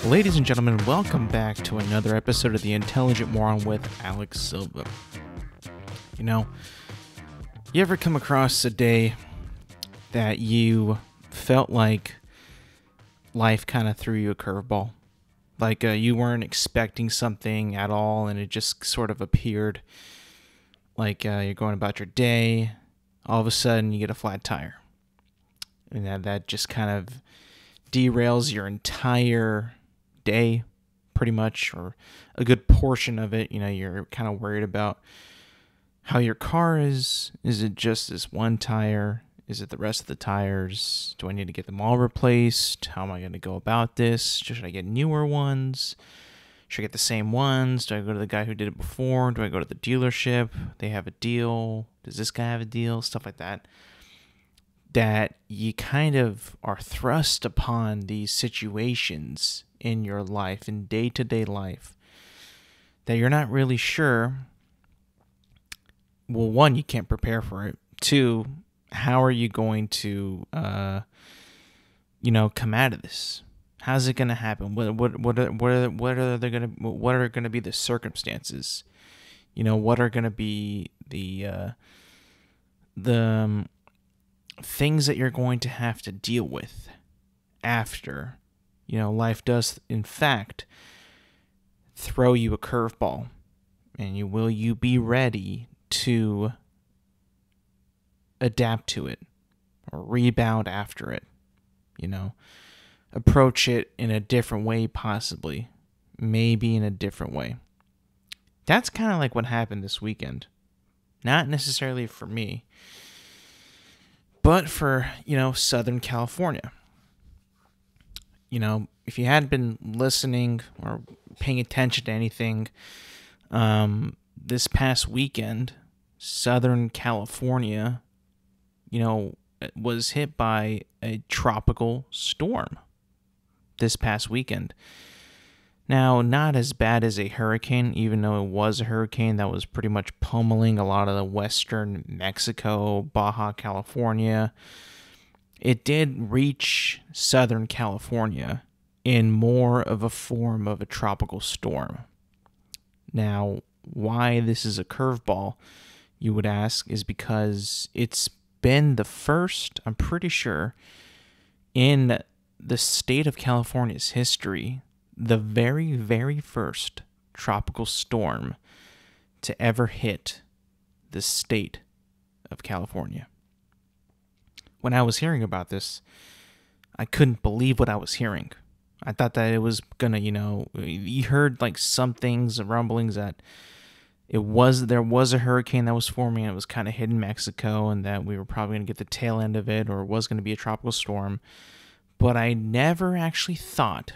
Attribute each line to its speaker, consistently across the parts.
Speaker 1: Ladies and gentlemen, welcome back to another episode of The Intelligent Moron with Alex Silva. You know, you ever come across a day that you felt like life kind of threw you a curveball? Like you weren't expecting something at all and it just sort of appeared. Like you're going about your day, all of a sudden you get a flat tire. And that just kind of derails your entire day, pretty much, or a good portion of it. You know, you're kind of worried about how your car is. Is it just this one tire? Is it the rest of the tires? Do I need to get them all replaced? How am I going to go about this? Should I get newer ones? Should I get the same ones? Do I go to the guy who did it before? Do I go to the dealership? They have a deal. Does this guy have a deal? Stuff like that. That you kind of are thrust upon these situations in your life, in day-to-day life, that you're not really sure. Well, one, you can't prepare for it. Two, how are you going to, come out of this? How's it going to happen? What are going to be the circumstances? You know, what are going to be the things that you're going to have to deal with after, life does, in fact, throw you a curveball. And will you be ready to adapt to it or rebound after it? Approach it in a different way, possibly. Maybe in a different way. That's kind of like what happened this weekend. Not necessarily for me, but for, Southern California. If you hadn't been listening or paying attention to anything, this past weekend, Southern California, was hit by a tropical storm this past weekend. Now, not as bad as a hurricane, even though it was a hurricane that was pretty much pummeling a lot of the western Mexico, Baja California. It did reach Southern California in more of a form of a tropical storm. Now, why this is a curveball, you would ask, is because it's been the first, I'm pretty sure, in the state of California's history, the very, very first tropical storm to ever hit the state of California. When I was hearing about this, I couldn't believe what I was hearing. I thought that it was gonna, you heard like some things, rumblings that there was a hurricane that was forming and it was kind of hitting Mexico and that we were probably gonna get the tail end of it, or it was gonna be a tropical storm. But I never actually thought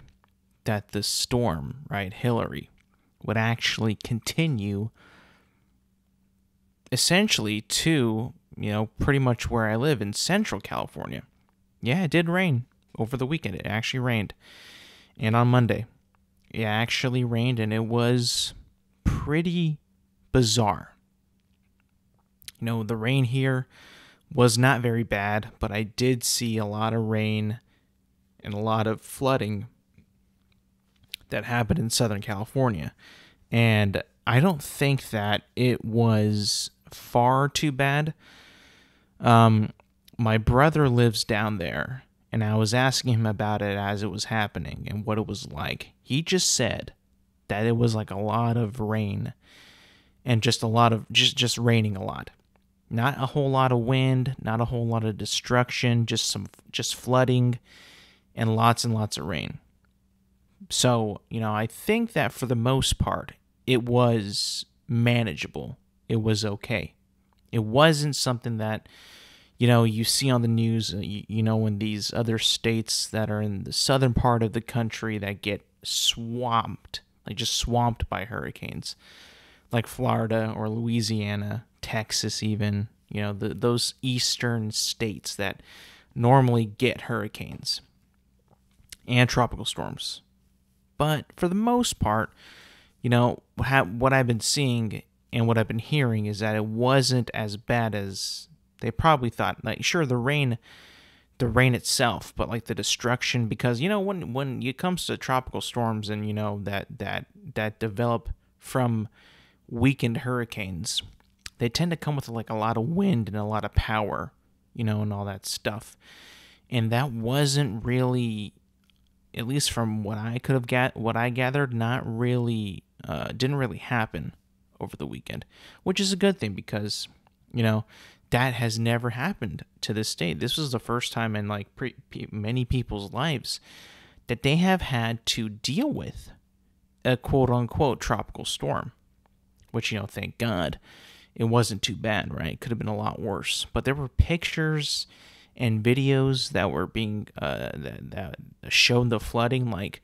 Speaker 1: that the storm, right, Hillary, would actually continue essentially to, pretty much where I live in Central California. Yeah, it did rain over the weekend. It actually rained. And on Monday, it actually rained, and it was pretty bizarre. The rain here was not very bad, but I did see a lot of rain and a lot of flooding that happened in Southern California. And I don't think that it was far too bad. My brother lives down there, and I was asking him about it as it was happening and what it was like. He just said that it was like a lot of rain and just a lot of just raining a lot. Not a whole lot of wind, not a whole lot of destruction, just flooding and lots of rain. So, I think that for the most part, it was manageable. It was okay. It wasn't something that, you see on the news, in these other states that are in the southern part of the country that get swamped, like just swamped by hurricanes, like Florida or Louisiana, Texas even, those eastern states that normally get hurricanes and tropical storms. But for the most part, what I've been seeing and what I've been hearing is that it wasn't as bad as they probably thought. Like, sure, the rain the rain itself, but like the destruction. Because when it comes to tropical storms and that develop from weakened hurricanes, they tend to come with like a lot of wind and a lot of power, and all that stuff. And that wasn't really, at least from what I gathered, not really, didn't really happen over the weekend, which is a good thing because, that has never happened to this day. This was the first time in like many people's lives that they have had to deal with a quote unquote tropical storm, which, thank God it wasn't too bad, right? It could have been a lot worse. But there were pictures and videos that were being that showed the flooding. Like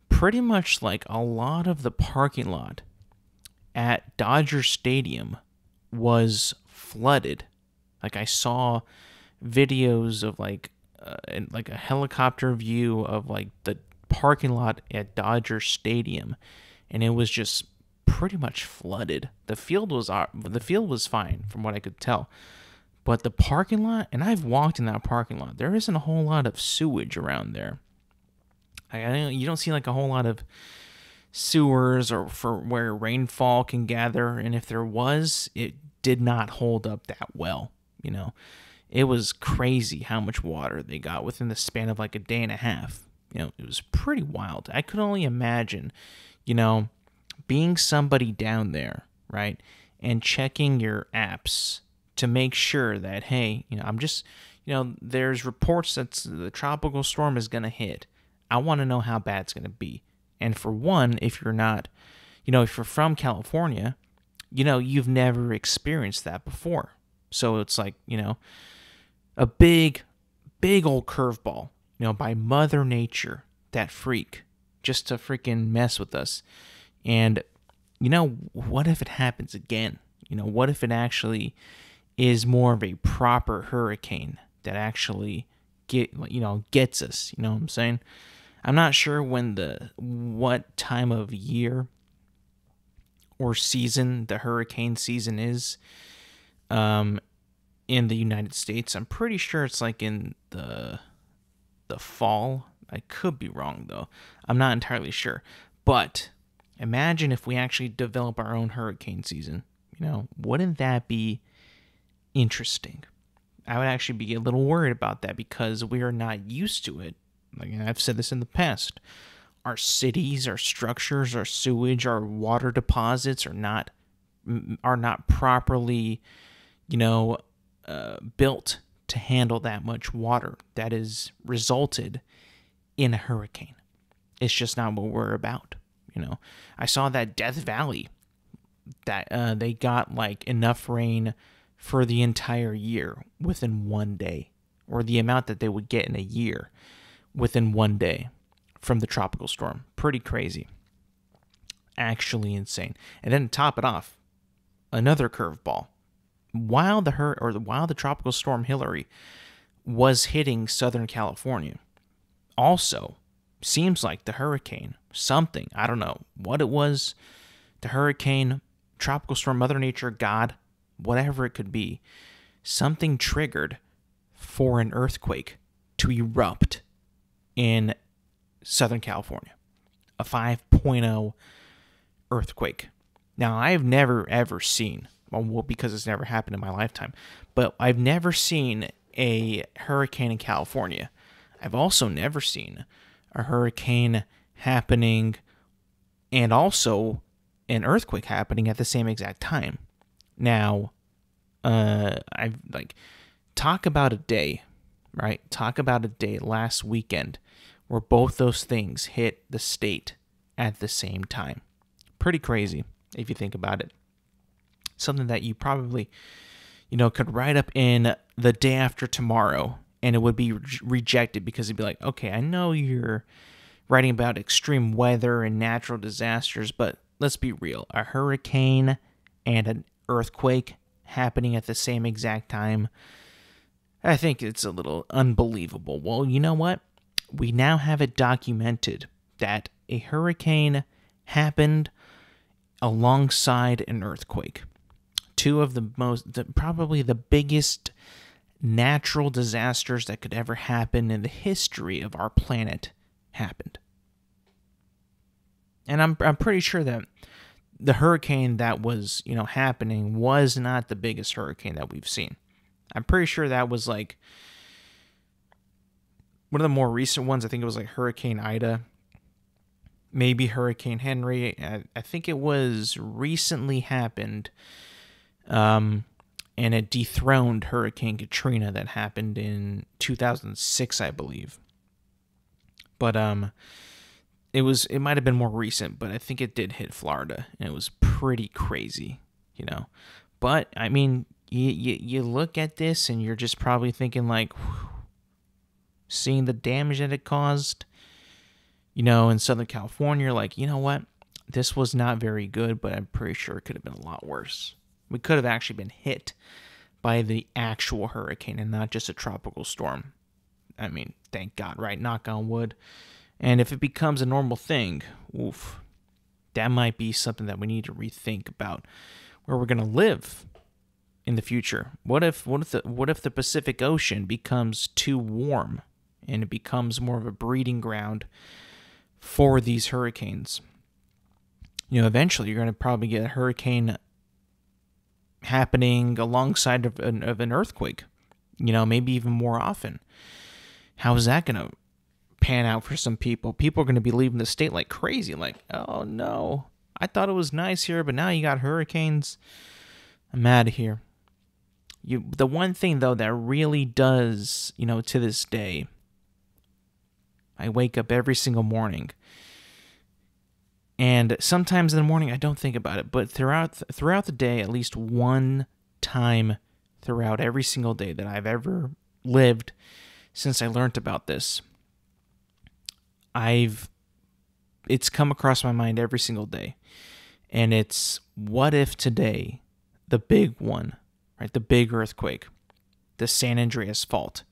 Speaker 1: pretty much like a lot of the parking lot at Dodger Stadium was flooded. Like I saw videos of like a helicopter view of like the parking lot at Dodger Stadium, and it was just pretty much flooded. The field was fine from what I could tell, but the parking lot, and I've walked in that parking lot, there isn't a whole lot of sewage around there. You don't see like a whole lot of sewers or for where rainfall can gather, and if there was, it did not hold up that well. It was crazy how much water they got within the span of like a day and a half. It was pretty wild. I could only imagine, being somebody down there, right, and checking your apps to make sure that, hey, I'm just, there's reports that the tropical storm is going to hit. I want to know how bad it's going to be. And for one, if you're not, if you're from California, you've never experienced that before. So it's like, a big old curveball, by Mother Nature, that freak, just to freaking mess with us. And, what if it happens again? What if it actually is more of a proper hurricane that actually gets us? You know what I'm saying? I'm not sure what time of year or season the hurricane season is in the United States. I'm pretty sure it's like in the fall. I could be wrong though. I'm not entirely sure. But imagine if we actually develop our own hurricane season. Wouldn't that be interesting? I would actually be a little worried about that because we are not used to it. Like I've said this in the past. Our cities, our structures, our sewage, our water deposits are not properly, built to handle that much water that is resulted in a hurricane. It's just not what we're about. I saw that Death Valley, that they got like enough rain for the entire year within one day, or the amount that they would get in a year within one day from the tropical storm. Pretty crazy. Actually insane. And then to top it off, another curveball. While the tropical storm Hillary was hitting Southern California, also seems like the hurricane, something, I don't know what it was, the hurricane, tropical storm, Mother Nature, God, whatever it could be, something triggered for an earthquake to erupt in Southern California, a 5.0 earthquake. Now, I've never ever seen, well, because it's never happened in my lifetime, but I've never seen a hurricane in California. I've also never seen a hurricane happening and also an earthquake happening at the same exact time. Now, I've talk about a day, right? Talk about a day last weekend where both those things hit the state at the same time. Pretty crazy if you think about it. Something that you probably, could write up in the day after tomorrow and it would be rejected because it'd be like, okay, I know you're writing about extreme weather and natural disasters, but let's be real. A hurricane and an earthquake happening at the same exact time, I think it's a little unbelievable. Well, you know what? We now have it documented that a hurricane happened alongside an earthquake. Two of probably the biggest natural disasters that could ever happen in the history of our planet happened. And I'm pretty sure that the hurricane that was, happening was not the biggest hurricane that we've seen. I'm pretty sure that was like one of the more recent ones. I think it was like Hurricane Ida, maybe Hurricane Henry. I think it was recently happened, and it dethroned Hurricane Katrina that happened in 2006, I believe. But it might have been more recent, but I think it did hit Florida, and it was pretty crazy, But I mean, you look at this, and you're just probably thinking like, whew, seeing the damage that it caused, in Southern California, you're like, you know what, this was not very good, but I'm pretty sure it could have been a lot worse. We could have actually been hit by the actual hurricane and not just a tropical storm. I mean, thank God, right? Knock on wood. And if it becomes a normal thing, oof, that might be something that we need to rethink about where we're going to live in the future. What if the Pacific Ocean becomes too warm and it becomes more of a breeding ground for these hurricanes? Eventually you're going to probably get a hurricane happening alongside of an earthquake, maybe even more often. How is that going to pan out for some people? People are going to be leaving the state like crazy, like, oh no, I thought it was nice here, but now you got hurricanes. I'm out of here. The one thing though that really does, to this day, I wake up every single morning, and sometimes in the morning I don't think about it, but throughout the day, at least one time throughout every single day that I've ever lived since I learned about this, it's come across my mind every single day. And it's, what if today, the big one, right, the big earthquake, the San Andreas fault,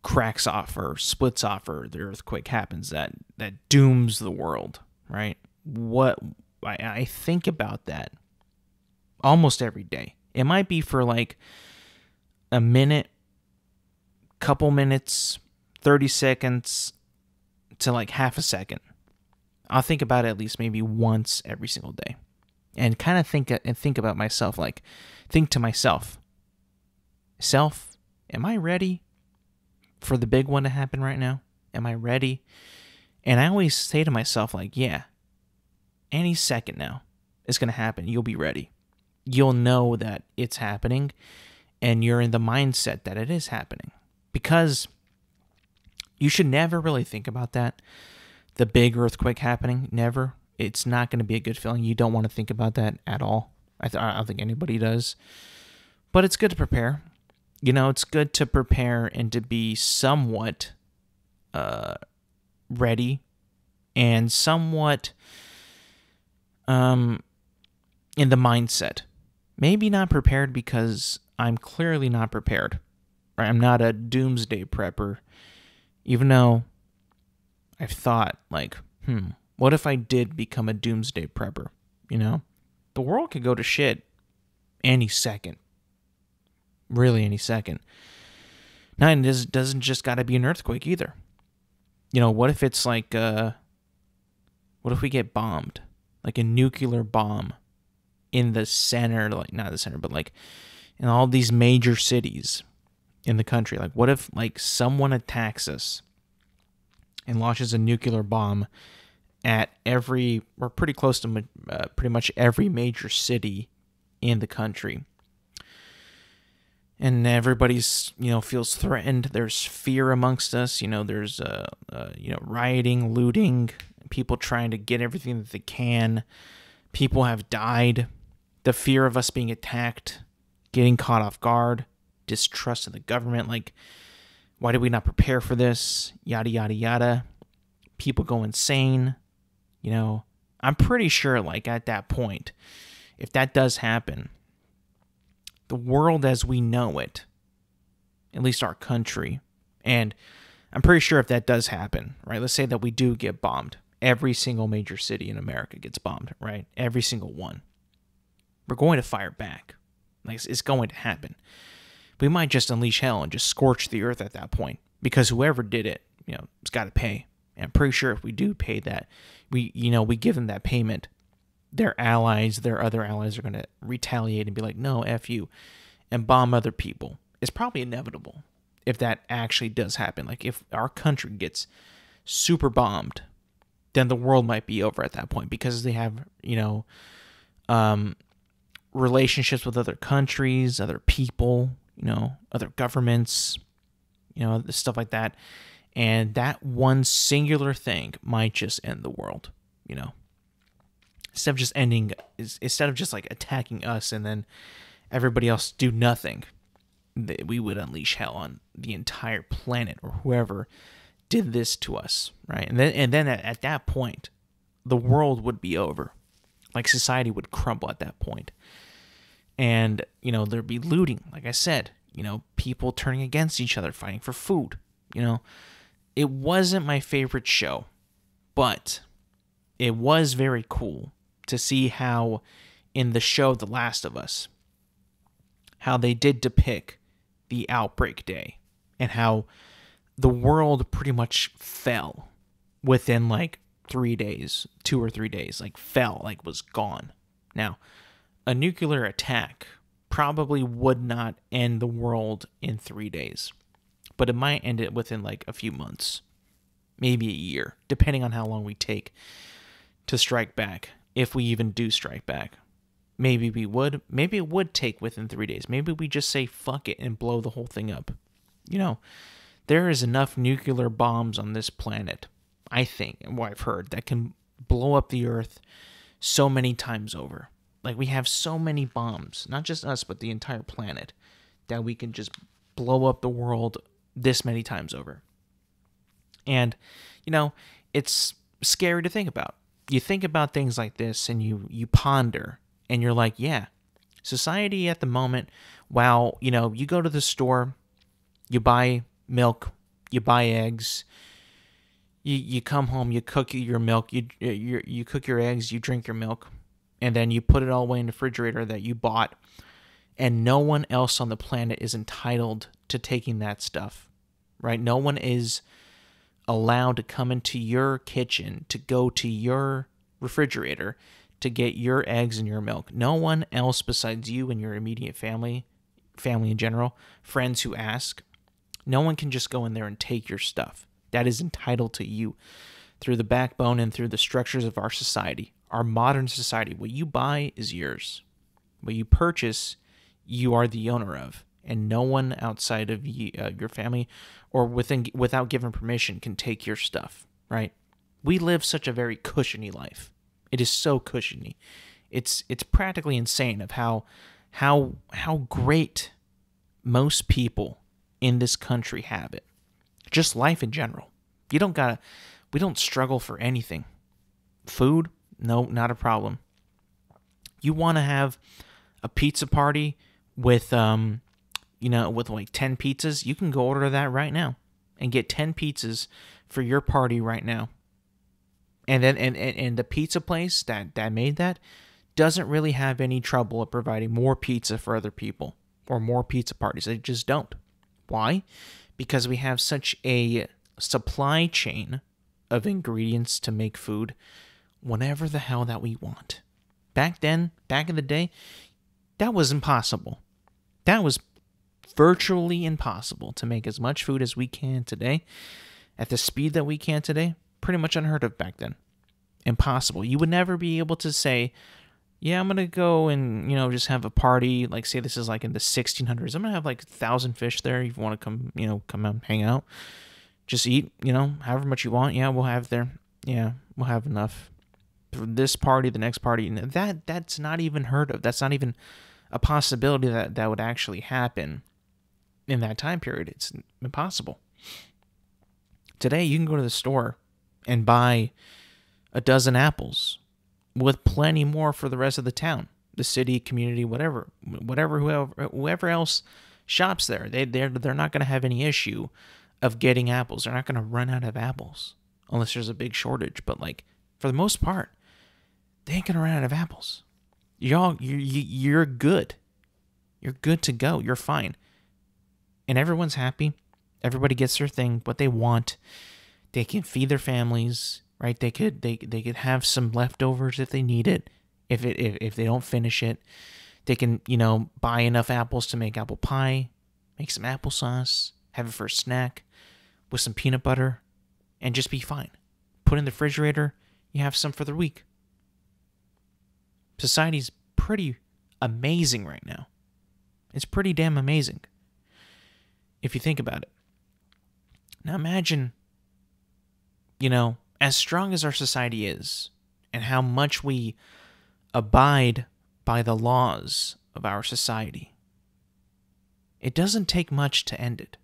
Speaker 1: cracks off or splits off, or the earthquake happens that dooms the world, right? What I think about that almost every day. It might be for like a minute, couple minutes, 30 seconds, to like half a second. I'll think about it at least maybe once every single day, and kind of think about myself, like think to myself, am I ready for the big one to happen right now? Am I ready? And I always say to myself, like, yeah, any second now it's going to happen. You'll be ready. You'll know that it's happening, and you're in the mindset that it is happening, because you should never really think about that. The big earthquake happening, never. It's not going to be a good feeling. You don't want to think about that at all. I don't think anybody does. But it's good to prepare. It's good to prepare and to be somewhat ready and somewhat in the mindset. Maybe not prepared, because I'm clearly not prepared. Right? I'm not a doomsday prepper. Even though I've thought, like, what if I did become a doomsday prepper? The world could go to shit any second. Really, any second. Now, it doesn't just got to be an earthquake either. What if it's like, what if we get bombed? Like a nuclear bomb in the center, like, not the center, but like in all these major cities in the country. Like, what if like someone attacks us and launches a nuclear bomb at every, or pretty close to pretty much every major city in the country, and everybody's feels threatened. There's fear amongst us. There's rioting, looting, people trying to get everything that they can. People have died. The fear of us being attacked, getting caught off guard, distrust of the government, like, why did we not prepare for this? Yada, yada, yada. People go insane. I'm pretty sure, like, at that point, if that does happen, the world as we know it, at least our country, and I'm pretty sure if that does happen, right, let's say that we do get bombed. Every single major city in America gets bombed, right? Every single one. We're going to fire back. Like, it's going to happen. we might just unleash hell and just scorch the earth at that point, because whoever did it, it's got to pay. And I'm pretty sure if we do pay that, we give them that payment, their other allies are going to retaliate and be like, no, F you, and bomb other people. It's probably inevitable if that actually does happen. Like, if our country gets super bombed, then the world might be over at that point, because they have, relationships with other countries, other people, other governments, stuff like that. And that one singular thing might just end the world, Instead of just like attacking us and then everybody else do nothing, we would unleash hell on the entire planet, or whoever did this to us, right? And then at that point, the world would be over. Like, society would crumble at that point. And, there'd be looting, like I said, people turning against each other, fighting for food, It wasn't my favorite show, but it was very cool to see how in the show The Last of Us, how they did depict the outbreak day and how the world pretty much fell within like 3 days, 2 or 3 days, was gone. Now, a nuclear attack probably would not end the world in 3 days, but it might end it within like a few months, maybe a year, depending on how long we take to strike back, if we even do strike back. Maybe we would. Maybe it would take within 3 days. Maybe we just say fuck it and blow the whole thing up. There is enough nuclear bombs on this planet, I think, and what I've heard, that can blow up the earth so many times over. Like, we have so many bombs, not just us, but the entire planet, that we can just blow up the world this many times over. And, it's scary to think about. You think about things like this and you ponder, and you're like, yeah, society at the moment, wow, you go to the store, you buy milk, you buy eggs, you come home, you cook your milk, you cook your eggs, you drink your milk, and then you put it all away in the refrigerator that you bought, and no one else on the planet is entitled to taking that stuff, right? No one is allowed to come into your kitchen, to go to your refrigerator, to get your eggs and your milk. No one else besides you and your immediate family in general, friends who ask, no one can just go in there and take your stuff. That is entitled to you through the backbone and through the structures of our society, our modern society. What you buy is yours. What you purchase, you are the owner of. And no one outside of your family or without given permission can take your stuff, right? We live such a very cushiony life. It is so cushiony. It's practically insane of how great most people in this country have it. Just life in general. We don't struggle for anything. Food, no, not a problem. You want to have a pizza party with with like 10 pizzas, you can go order that right now and get 10 pizzas for your party right now. And then and the pizza place that made that doesn't really have any trouble of providing more pizza for other people or more pizza parties. They just don't. Why? Because we have such a supply chain of ingredients to make food whenever the hell that we want. Back in the day, that was impossible. That was virtually impossible to make as much food as we can today at the speed that we can today. Pretty much unheard of back then. Impossible. You would never be able to say, yeah, I'm going to go and, just have a party. Like, say this is like in the 1600s. I'm going to have like 1,000 fish there. If you want to come out and hang out, just eat, however much you want. Yeah, we'll have there. Yeah, we'll have enough for this party, the next party. And that's not even heard of. That's not even a possibility that would actually happen in that time period. It's impossible. Today, you can go to the store and buy a dozen apples with plenty more for the rest of the town, the city, community, whatever, whoever else shops there. They're not going to have any issue of getting apples. They're not going to run out of apples unless there's a big shortage. But like, for the most part, they ain't going to run out of apples. You're good. You're good to go. You're fine. and everyone's happy. Everybody gets their thing, what they want. They can feed their families, right? They could have some leftovers if they need it. If they don't finish it, they can, buy enough apples to make apple pie, make some applesauce, have it for a snack with some peanut butter, and just be fine. Put it in the refrigerator, you have some for the week. Society's pretty amazing right now. It's pretty damn amazing if you think about it. Now imagine, as strong as our society is and how much we abide by the laws of our society, it doesn't take much to end it.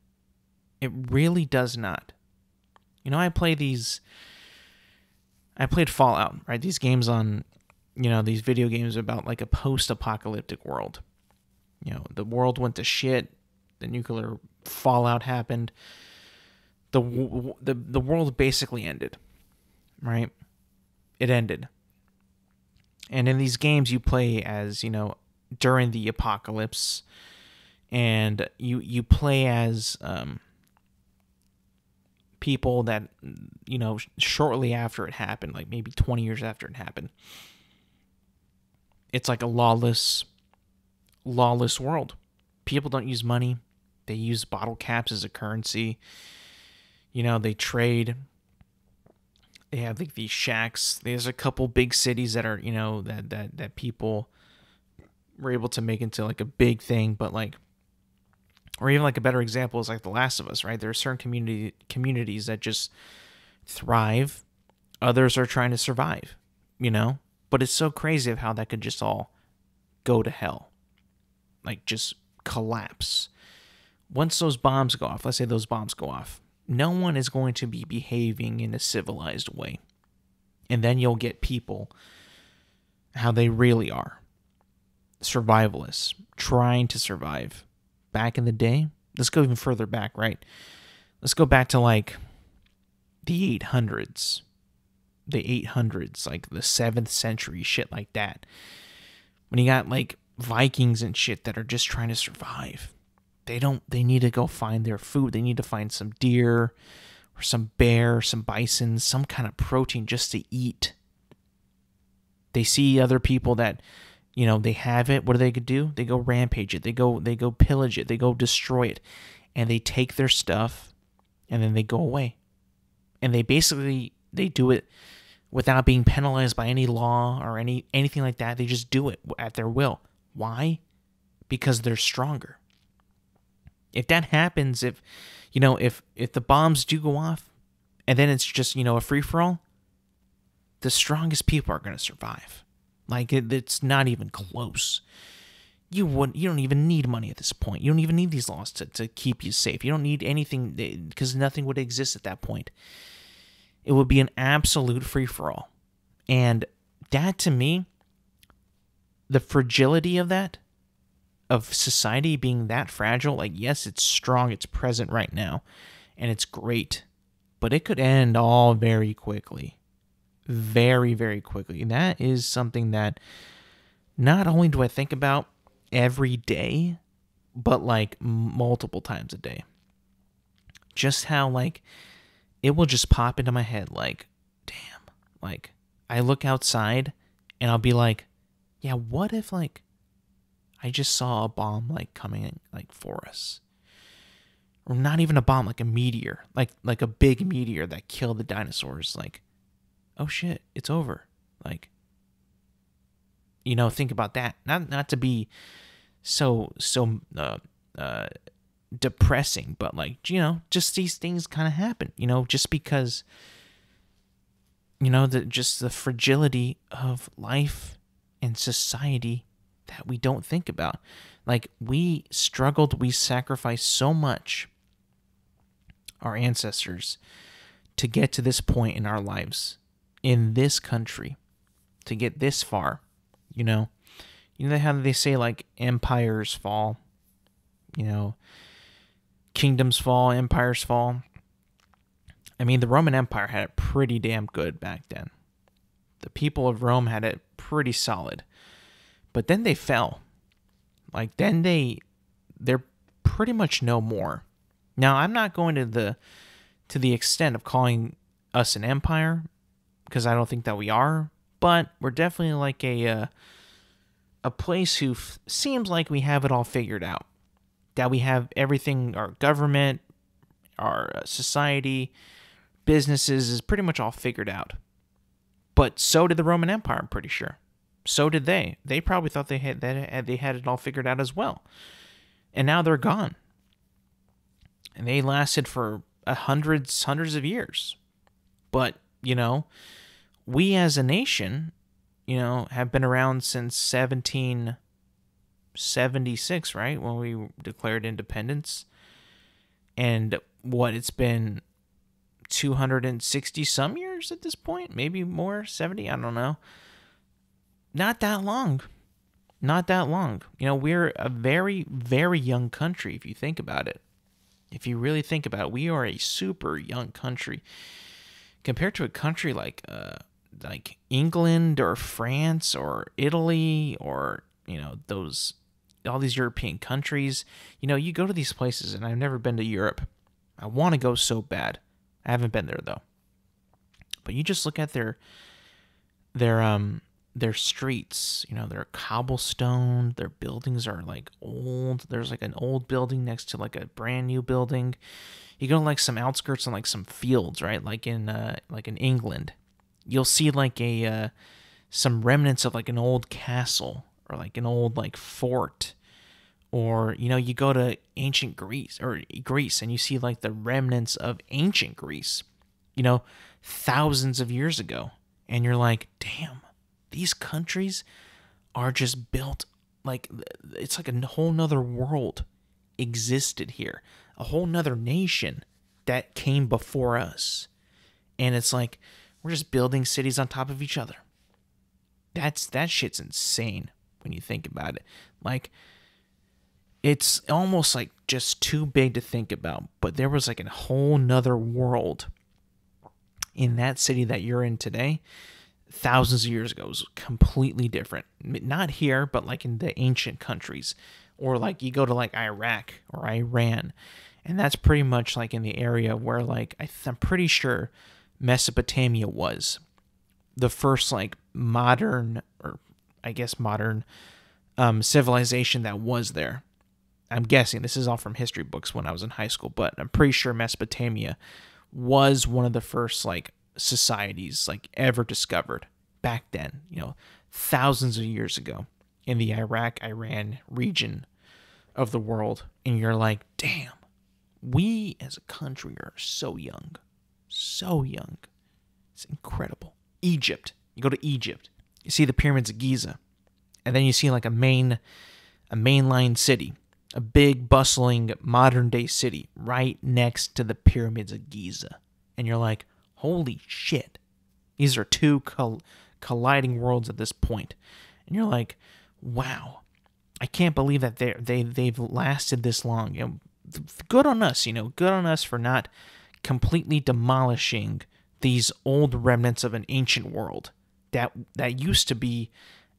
Speaker 1: It really does not. I played Fallout, right? These games on, these video games about like a post-apocalyptic world. The world went to shit. The nuclear fallout happened. The world basically ended, right? It ended. And in these games, you play as, during the apocalypse, and you play as people that, shortly after it happened, like maybe 20 years after it happened. It's like a lawless world. People don't use money. They use bottle caps as a currency. They trade. They have like these shacks. There's a couple big cities that are, that people were able to make into like a big thing, but like, or even like a better example is like The Last of Us, right? There are certain communities that just thrive. Others are trying to survive, But it's so crazy of how that could just all go to hell. Like just collapse. Once those bombs go off, let's say those bombs go off, no one is going to be behaving in a civilized way. And then you'll get people how they really are. Survivalists, trying to survive. Back in the day, let's go even further back, right? Let's go back to like the 800s. The 800s, like the 7th century, shit like that. When you got like Vikings and shit that are just trying to survive. They need to go find their food. They need to find some deer or some bear, some bison, some kind of protein just to eat. They see other people that, they have it. What do they do? They go rampage it. They go pillage it. They go destroy it. And they take their stuff and then they go away. And they do it without being penalized by any law or anything like that. They just do it at their will. Why? Because they're stronger. If that happens, if the bombs do go off and then it's just, a free-for-all, the strongest people are going to survive. Like, it's not even close. You don't even need money at this point. You don't even need these laws to keep you safe. You don't need anything because nothing would exist at that point. It would be an absolute free-for-all. And that, to me, the fragility of that, of society being that fragile, like, yes, it's strong, it's present right now, and it's great, but it could end all very quickly. Very, very quickly. And that is something that not only do I think about every day, but like multiple times a day. Just how like it will just pop into my head like, damn, like I look outside and I'll be like, yeah, what if like I just saw a bomb like coming in like for us? Or not even a bomb, like a meteor, like a big meteor that killed the dinosaurs. Like, oh shit, it's over. Like, think about that. Not to be so depressing, but like, just these things kind of happen, just because, just the fragility of life and society that we don't think about. Like, we struggled, we sacrificed so much, our ancestors, to get to this point in our lives, in this country, to get this far, You know how they say, like, empires fall, kingdoms fall, empires fall. I mean, the Roman Empire had it pretty damn good back then. The people of Rome had it pretty solid. But then they fell. Like, then they're pretty much no more. Now, I'm not going to the extent of calling us an empire, because I don't think that we are, but we're definitely like a place who seems like we have it all figured out. That we have everything, our government, our society, businesses is pretty much all figured out. But so did the Roman Empire, I'm pretty sure. So did they. They probably thought they had it all figured out as well. And now they're gone. And they lasted for hundreds of years. But, we as a nation, have been around since 1776, right? When we declared independence. And it's been 260 some years at this point? Maybe more, 70? I don't know. Not that long. We're a very, very young country if you think about it. If you really think about it, we are a super young country compared to a country like England or France or Italy or all these European countries. You go to these places, and I've never been to Europe. I want to go so bad. I haven't been there though. But you just look at their streets, they're cobblestone, their buildings are like old. There's like an old building next to like a brand new building. You go to like some outskirts and like some fields, right? Like in England, you'll see like some remnants of like an old castle or like an old like fort. Or, you go to ancient Greece and you see like the remnants of ancient Greece, thousands of years ago. And you're like, damn, these countries are just built like, it's like a whole nother world existed here. A whole nother nation that came before us. And it's like, we're just building cities on top of each other. That shit's insane when you think about it. Like, it's almost like just too big to think about, but there was like a whole nother world in that city that you're in today. Thousands of years ago, it was completely different. Not here, but like in the ancient countries, or like you go to like Iraq or Iran, and that's pretty much like in the area where like I'm pretty sure Mesopotamia was the first like modern civilization that was there. I'm guessing this is all from history books when I was in high school, but I'm pretty sure Mesopotamia was one of the first like societies like ever discovered back then, thousands of years ago in the Iraq-Iran region of the world. And you're like, damn, we as a country are so young. It's incredible. Egypt. You go to Egypt, you see the pyramids of Giza, and then you see like a mainline city. A big, bustling, modern-day city right next to the pyramids of Giza. And you're like, holy shit. These are two colliding worlds at this point. And you're like, wow. I can't believe that they've lasted this long. Good on us, Good on us for not completely demolishing these old remnants of an ancient world that used to be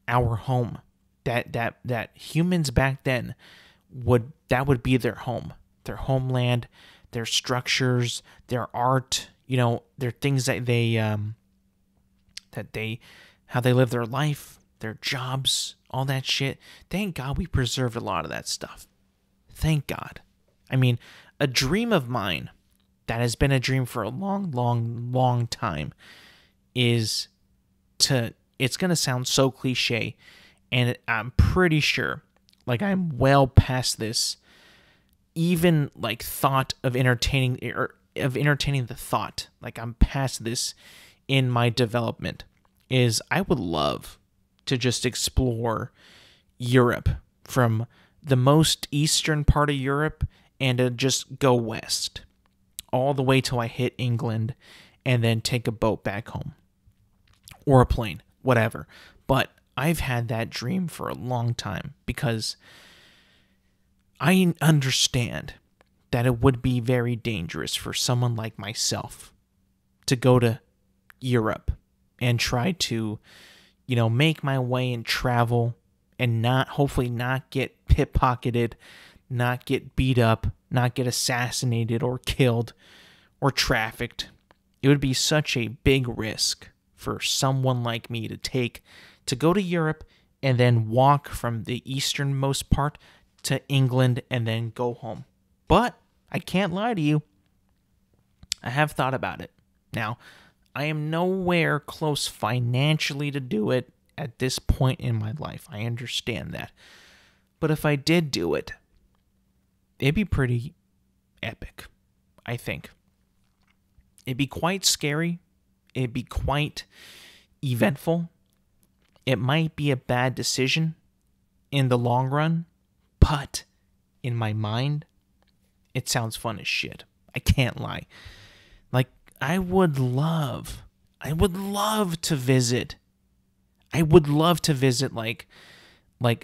Speaker 1: our home. That humans back then would be their home, their homeland, their structures, their art, their things that how they live their life, their jobs, all that shit. Thank God we preserved a lot of that stuff. Thank God. I mean, a dream of mine that has been a dream for a long, long, long time is it's going to sound so cliche, and I'm pretty sure like I'm well past this even like thought of entertaining the thought. Like I'm past this in my development. Is I would love to just explore Europe from the most eastern part of Europe and to just go west all the way till I hit England and then take a boat back home or a plane, whatever. But I've had that dream for a long time because I understand that it would be very dangerous for someone like myself to go to Europe and try to, make my way and travel and hopefully not get pickpocketed, not get beat up, not get assassinated or killed or trafficked. It would be such a big risk for someone like me to take to go to Europe and then walk from the easternmost part to England and then go home. But I can't lie to you. I have thought about it. Now, I am nowhere close financially to do it at this point in my life. I understand that. But if I did do it, it'd be pretty epic, I think. It'd be quite scary. It'd be quite eventful. It might be a bad decision in the long run, but in my mind, it sounds fun as shit. I can't lie. Like, I would love to visit. I would love to visit like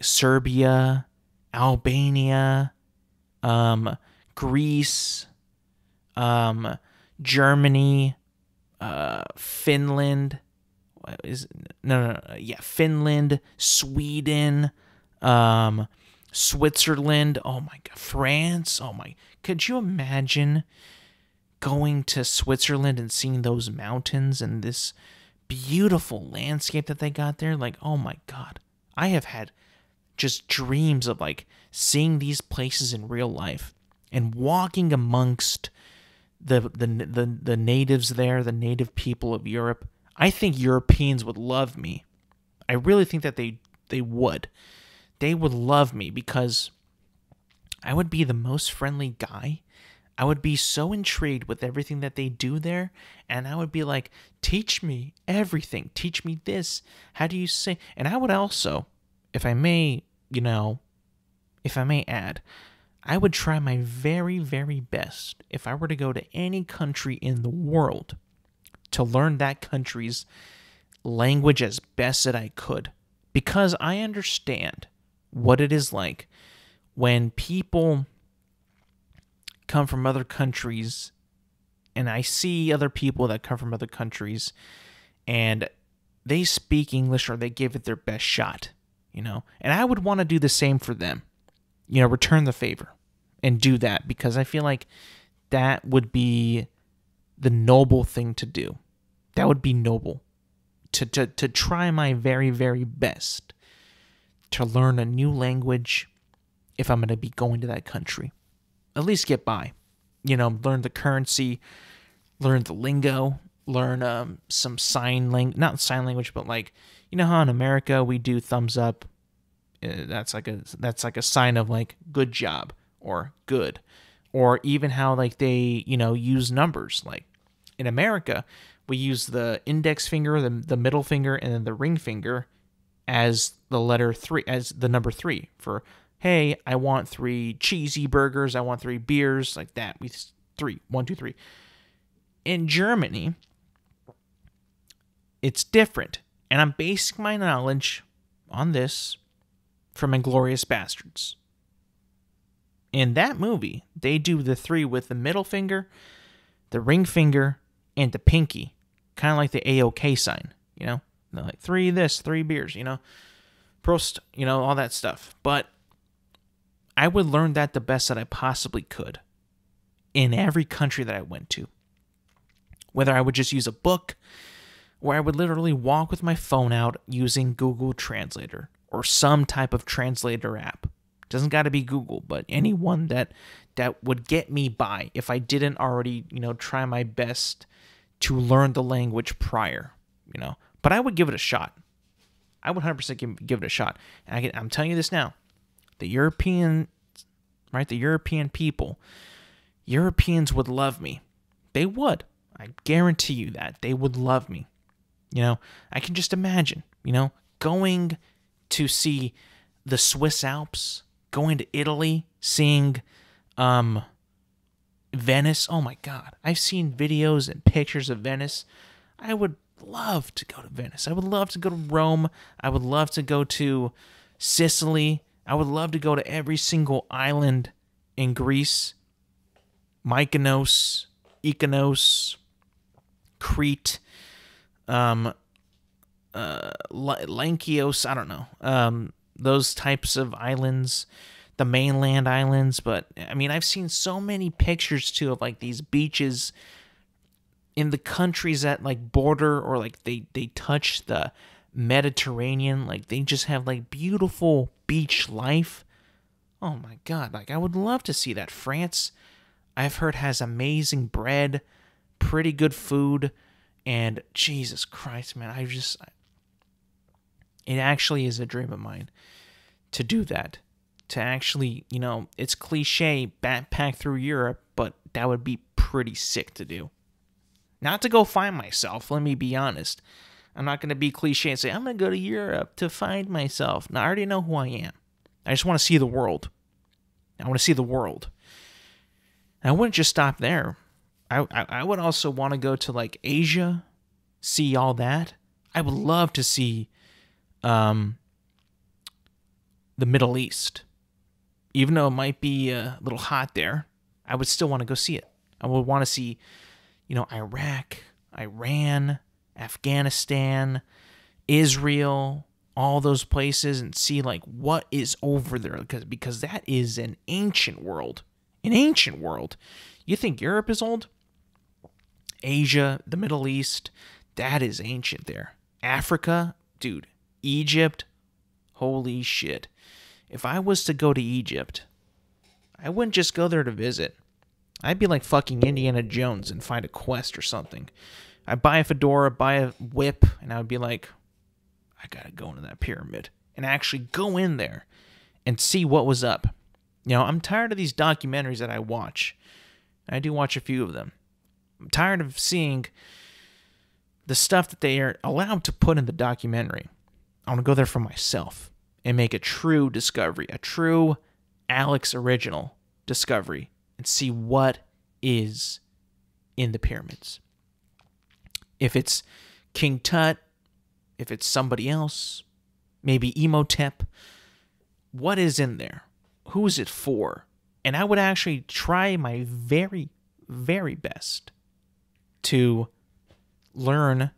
Speaker 1: Serbia, Albania, Greece, Germany, Finland. Finland, Sweden, Switzerland. Oh my God, France. Oh my, could you imagine going to Switzerland and seeing those mountains and this beautiful landscape that they got there? Like, oh my God, I have had just dreams of like seeing these places in real life and walking amongst the natives there, the native people of Europe. I think Europeans would love me. I really think that they would. They would love me because I would be the most friendly guy. I would be so intrigued with everything that they do there, and I would be like, teach me everything. Teach me this. How do you say? And I would also, if I may add, I would try my very, very best if I were to go to any country in the world to learn that country's language as best that I could, because I understand what it is like when people come from other countries, and I see other people that come from other countries and they speak English or they give it their best shot, and I would want to do the same for them, return the favor and do that, because I feel like that would be the noble thing to do. That would be noble, to try my very, very best to learn a new language if I'm going to be going to that country. At least get by, learn the currency, learn the lingo, learn some not sign language, but like, how in America we do thumbs up. That's like a sign of like good job or good, or even how like they use numbers. Like in America, we use the index finger, the middle finger, and then the ring finger as the letter 3, as the number 3 for, hey, I want 3 cheesy burgers, I want 3 beers, like that. We 3, 1, 2, 3. In Germany, it's different, and I'm basing my knowledge on this from Inglourious Bastards. In that movie, they do the 3 with the middle finger, the ring finger, and the pinky, kind of like the AOK sign, They're like 3 this, 3 beers, Prost, all that stuff. But I would learn that the best that I possibly could in every country that I went to. Whether I would just use a book, or I would literally walk with my phone out using Google Translator or some type of translator app. Doesn't got to be Google, but anyone that would get me by if I didn't already, try my best to learn the language prior, But I would give it a shot. I would 100% give it a shot. And I'm telling you this now. The European people, Europeans would love me. They would. I guarantee you that. They would love me. I can just imagine, going to see the Swiss Alps, going to Italy, seeing Venice. Oh my God. I've seen videos and pictures of Venice. I would love to go to Venice. I would love to go to Rome. I would love to go to Sicily. I would love to go to every single island in Greece. Mykonos, Ikanos, Crete, Lankios, I don't know. Those types of islands, the mainland islands, but I mean, I've seen so many pictures too of like these beaches in the countries that like border or like they touch the Mediterranean. Like they just have like beautiful beach life. Oh my God, like I would love to see that. France, I've heard, has amazing bread, pretty good food, and Jesus Christ, man, it actually is a dream of mine to do that. To actually, you know, it's cliche, backpack through Europe, but that would be pretty sick to do. Not to go find myself, let me be honest. I'm not going to be cliche and say, I'm going to go to Europe to find myself. No, I already know who I am. I just want to see the world. I want to see the world. And I wouldn't just stop there. I would also want to go to like Asia, see all that. I would love to see the Middle East. Even though it might be a little hot there, I would still want to go see it. I would want to see, you know, Iraq, Iran, Afghanistan, Israel, all those places, and see like what is over there, because that is an ancient world. An ancient world. You think Europe is old? Asia, the Middle East, that is ancient there. Africa, dude, Egypt, holy shit. If I was to go to Egypt, I wouldn't just go there to visit. I'd be like fucking Indiana Jones and find a quest or something. I'd buy a fedora, buy a whip, and I would be like, I gotta go into that pyramid and actually go in there and see what was up. You know, I'm tired of these documentaries that I watch. I do watch a few of them. I'm tired of seeing the stuff that they are allowed to put in the documentary. I want to go there for myself and make a true discovery, a true Alex original discovery, and see what is in the pyramids. If it's King Tut, if it's somebody else, maybe Imhotep, what is in there? Who is it for? And I would actually try my very, very best to learn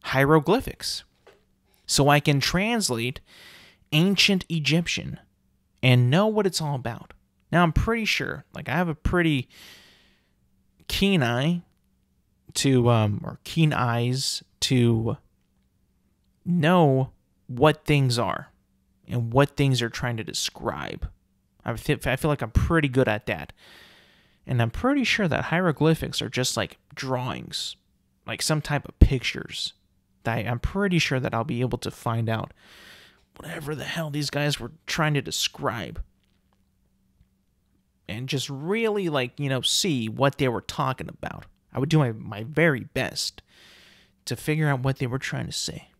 Speaker 1: hieroglyphics so I can translate ancient Egyptian and know what it's all about. Now, I'm pretty sure, like I have a pretty keen eye to, or keen eyes to know what things are and what things are trying to describe. I feel like I'm pretty good at that. And I'm pretty sure that hieroglyphics are just like drawings, like some type of pictures. I'm pretty sure that I'll be able to find out whatever the hell these guys were trying to describe. And just really, like, you know, see what they were talking about. I would do my very best to figure out what they were trying to say,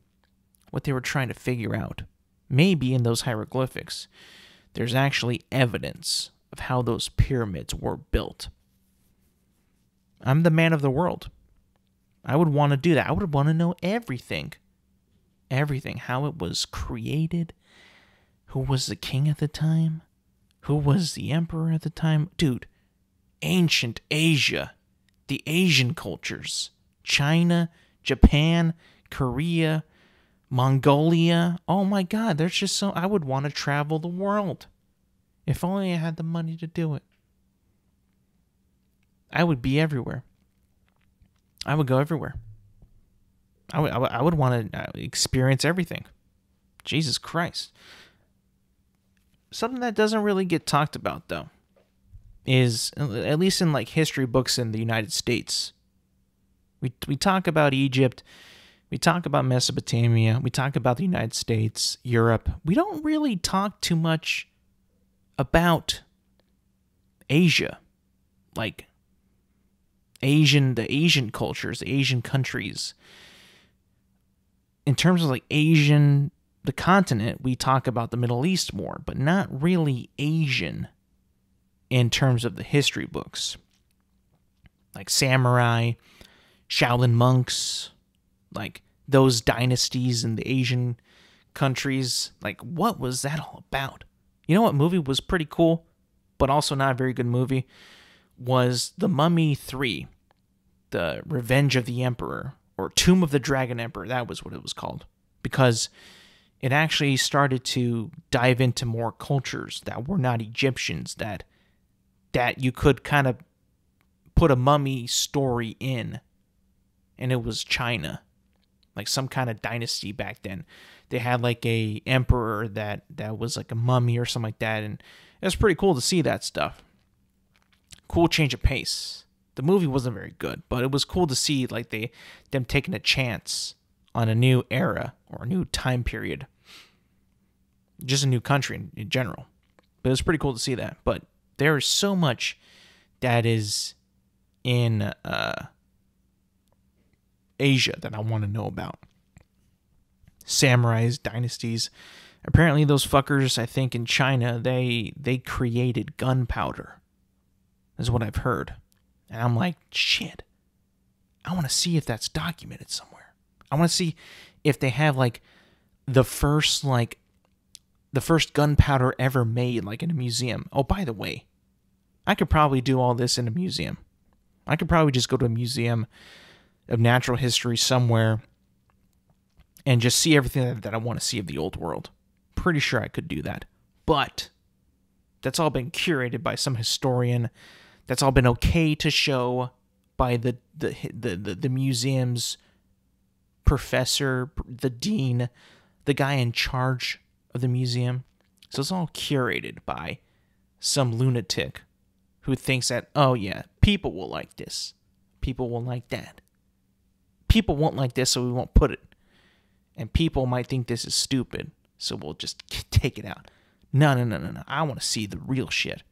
Speaker 1: what they were trying to figure out. Maybe in those hieroglyphics, there's actually evidence of how those pyramids were built. I'm the man of the world. I would want to do that. I would want to know everything. Everything. How it was created. Who was the king at the time? Who was the emperor at the time? Dude, ancient Asia. The Asian cultures. China, Japan, Korea, Mongolia. Oh my God, there's just so... I would want to travel the world. If only I had the money to do it. I would be everywhere. I would go everywhere. I would want to experience everything. Jesus Christ. Something that doesn't really get talked about, though, is, at least in like history books in the United States, we talk about Egypt, we talk about Mesopotamia, we talk about the United States, Europe. We don't really talk too much about Asia, like the Asian cultures, the Asian countries. In terms of like Asian, the continent, we talk about the Middle East more, but not really Asian in terms of the history books. Like samurai, Shaolin monks, like those dynasties in the Asian countries. Like, what was that all about? You know what movie was pretty cool, but also not a very good movie? Was The Mummy 3, The Revenge of the Emperor, or Tomb of the Dragon Emperor. That was what it was called. Because it actually started to dive into more cultures that were not Egyptians, that you could kind of put a mummy story in, and it was China, like some kind of dynasty back then. They had like a emperor that was like a mummy or something like that, and it was pretty cool to see that stuff. Cool change of pace. The movie wasn't very good, but it was cool to see like them taking a chance on a new era or a new time period, just a new country in general. But it was pretty cool to see that. But there is so much that is in Asia that I want to know about. Samurais, dynasties. Apparently those fuckers, I think in China, they created gunpowder, is what I've heard. And I'm like, shit, I want to see if that's documented somewhere. I want to see if they have like the first gunpowder ever made, like in a museum. Oh, by the way, I could probably do all this in a museum. I could probably just go to a museum of natural history somewhere and just see everything that I want to see of the old world. Pretty sure I could do that. But that's all been curated by some historian. That's all been okay to show by the museum's professor, the dean, the guy in charge of the museum. So it's all curated by some lunatic who thinks that, oh yeah, people will like this. People will like that. People won't like this, so we won't put it. And people might think this is stupid, so we'll just take it out. No. I want to see the real shit.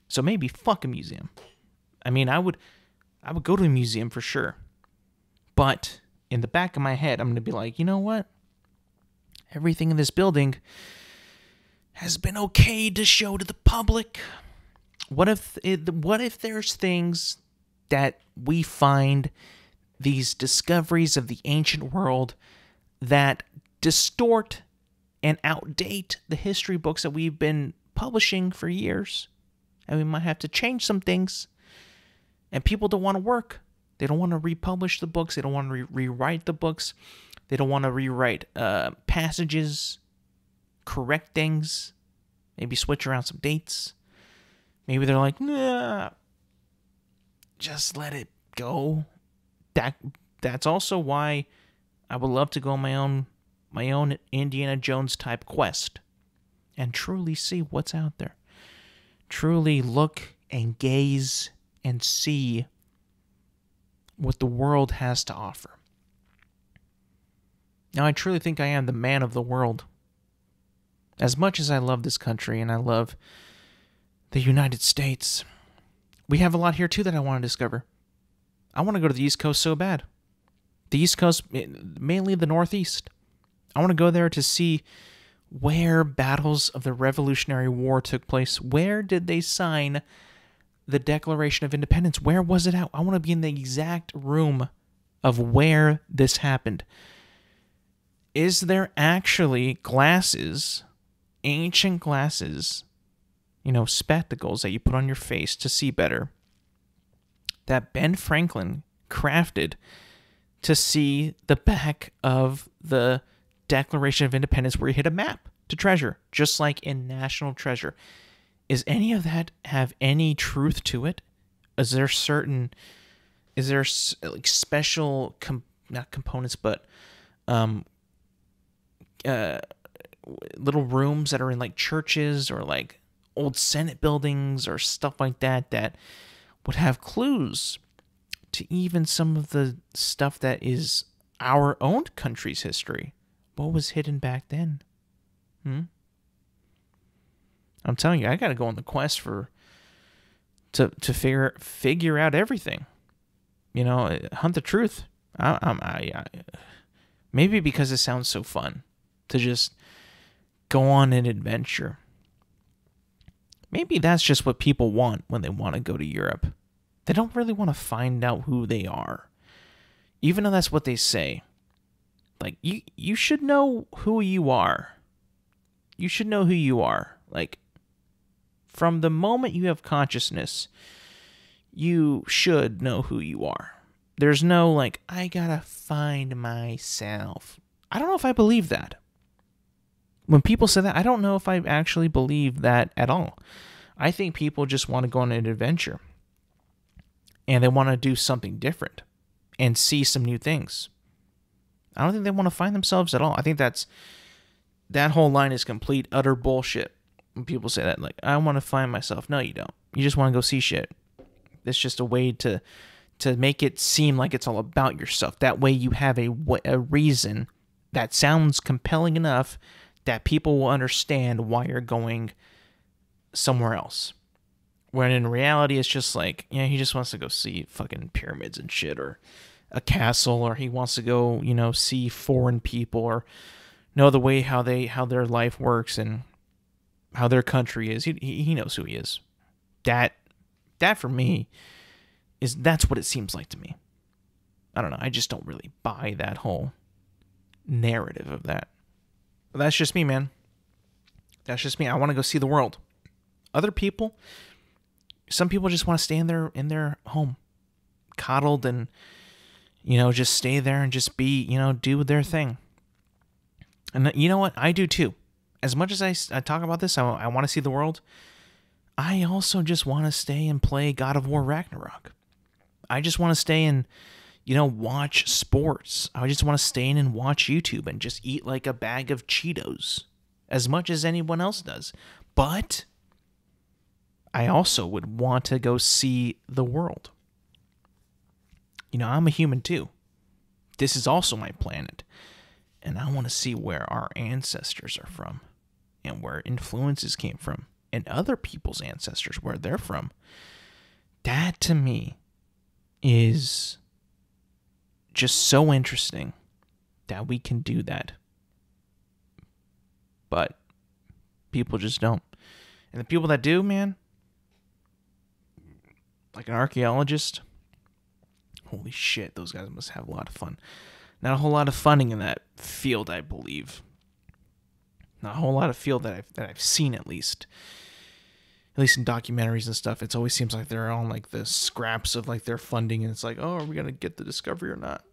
Speaker 1: So maybe fuck a museum. I mean, I would go to a museum for sure. But in the back of my head, I'm going to be like, you know what? Everything in this building has been okay to show to the public. What if there's things that we find, these discoveries of the ancient world, that distort and outdate the history books that we've been publishing for years? And we might have to change some things. And people don't want to work. They don't want to republish the books. They don't want to rewrite the books. They don't want to rewrite passages, correct things, maybe switch around some dates. Maybe they're like, nah, just let it go. That's also why I would love to go on my own Indiana Jones type quest and truly see what's out there. Truly look and gaze and see what the world has to offer. Now, I truly think I am the man of the world. As much as I love this country and I love the United States, we have a lot here too that I want to discover. I want to go to the East Coast so bad. The East Coast, mainly the Northeast. I want to go there to see where battles of the Revolutionary War took place. Where did they sign the Declaration of Independence? Where was it at? I want to be in the exact room of where this happened. Is there actually glasses, ancient glasses, spectacles that you put on your face to see better, that Ben Franklin crafted to see the back of the Declaration of Independence, where he hit a map to treasure, just like in National Treasure? Is any of that have any truth to it? Is there like special, not components, but little rooms that are in like churches or like old Senate buildings or stuff like that would have clues to even some of the stuff that is our own country's history? What was hidden back then? I'm telling you, I got to go on the quest to figure out everything. Hunt the truth. I maybe because it sounds so fun to just go on an adventure. Maybe that's just what people want when they want to go to Europe. They don't really want to find out who they are, even though that's what they say. Like, you should know who you are. You should know who you are. Like, from the moment you have consciousness, you should know who you are. There's no, like, I gotta find myself. I don't know if I believe that. When people say that, I don't know if I actually believe that at all. I think people just want to go on an adventure and they want to do something different and see some new things. I don't think they want to find themselves at all. I think that whole line is complete, utter bullshit. When people say that, like, I want to find myself. No, you don't. You just want to go see shit. It's just a way to make it seem like it's all about yourself. That way you have a reason that sounds compelling enough that people will understand why you're going somewhere else. When in reality, it's just like, yeah, he just wants to go see fucking pyramids and shit, or a castle, or he wants to go, see foreign people, or know the way how their life works and how their country is. He knows who he is. That for me that's what it seems like to me. I don't know. I just don't really buy that whole narrative of that. But that's just me, man. That's just me. I want to go see the world. Other people, some people just want to stay in their home, coddled, and just stay there and just be, do their thing. And you know what? I do too. As much as I talk about this, I want to see the world. I also just want to stay and play God of War Ragnarok. I just want to stay and, watch sports. I just want to stay in and watch YouTube and just eat like a bag of Cheetos as much as anyone else does. But I also would want to go see the world. I'm a human too. This is also my planet. And I want to see where our ancestors are from and where influences came from and other people's ancestors, where they're from. That to me is just so interesting that we can do that. But people just don't. And the people that do, man, like an archaeologist, holy shit, those guys must have a lot of fun. Not a whole lot of funding in that field, I believe. Not a whole lot of field that I've seen, at least in documentaries and stuff. It always seems like they're on like the scraps of like their funding, and it's like, oh, are we gonna get the discovery or not?